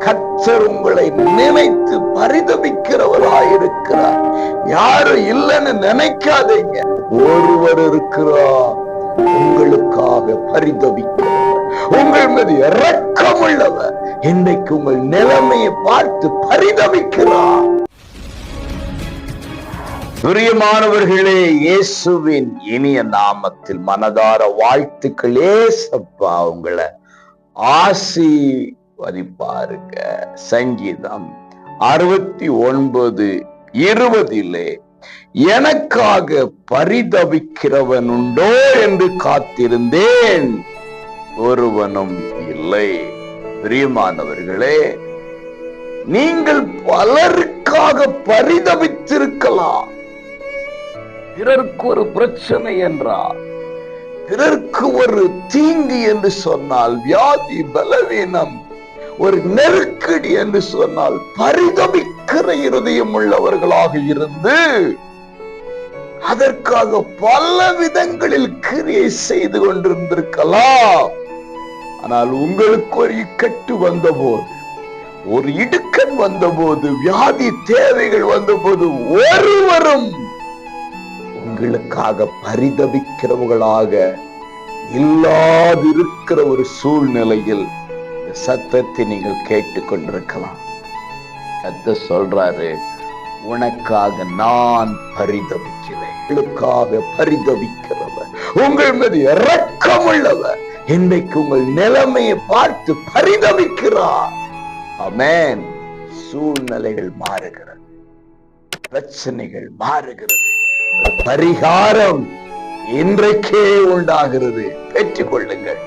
கர்த்தர் உங்களை நினைத்து பரிதபிக்கிறவராயிருக்கிறார். யாரும் இல்லைன்னு நினைக்காதீங்க. ஒருவர் இருக்கிறார் உங்களுக்காக பரிதபிக்கிறவர், உங்கள் மீது இரக்கம் உள்ளவர். இன்றைக்கு உங்கள் நிலைமையை பார்த்து பரிதபிக்கிறார். பிரியமானவர்களே, இயேசுவின் இனிய நாமத்தில் மனதார வாழ்த்துக்கள். ஏசப்பா உங்களை ஆசீர்வதிப்பாருங்க. சங்கீதம் 69:20 எனக்காக பரிதபிக்கிறவன் உண்டோ என்று காத்திருந்தேன், ஒருவனும் இல்லை. பிரியமானவர்களே, நீங்கள் பலருக்காக பரிதபித்திருக்கலாம். பிறருக்கு ஒரு பிரச்சனை என்றால், பிறருக்கு ஒரு தீங்கு என்று சொன்னால், வியாதி பலவீனம், ஒரு நெருக்கடி என்று சொன்னால், பரிதபிக்கிற இருதயம் உள்ளவர்களாக இருந்து அதற்காக பல விதங்களில் கிரியை செய்து கொண்டிருந்திருக்கலாம். ஆனால் உங்களுக்கு ஒரு இக்கட்டு வந்தபோது, ஒரு இடுக்கண் வந்தபோது, வியாதி தேவைகள் வந்தபோது, ஒருவரும் உங்களுக்காக பரிதபிக்கிறவர்களாக இல்லாதிருக்கிற ஒரு சூழ்நிலையில் இந்த சத்தத்தை நீங்கள் கேட்டுக்கொண்டிருக்கலாம். கர்த்தர் சொல்றாரு, உனக்காக நான் பரிதபிக்கிறேன். உங்களுக்காக பரிதபிக்கிறவர், உங்கள் மீது இரக்கம் உள்ளவர், இன்றைக்கு உங்கள் நிலைமையை பார்த்து பரிதபிக்கிறார். ஆமென். சூழ்நிலைகள் மாறுகிறது, பிரச்சனைகள் மாறுகிறது, பரிகாரம் இன்றைக்கே உண்டாகிறது. பெற்றுக் கொள்ளுங்கள்.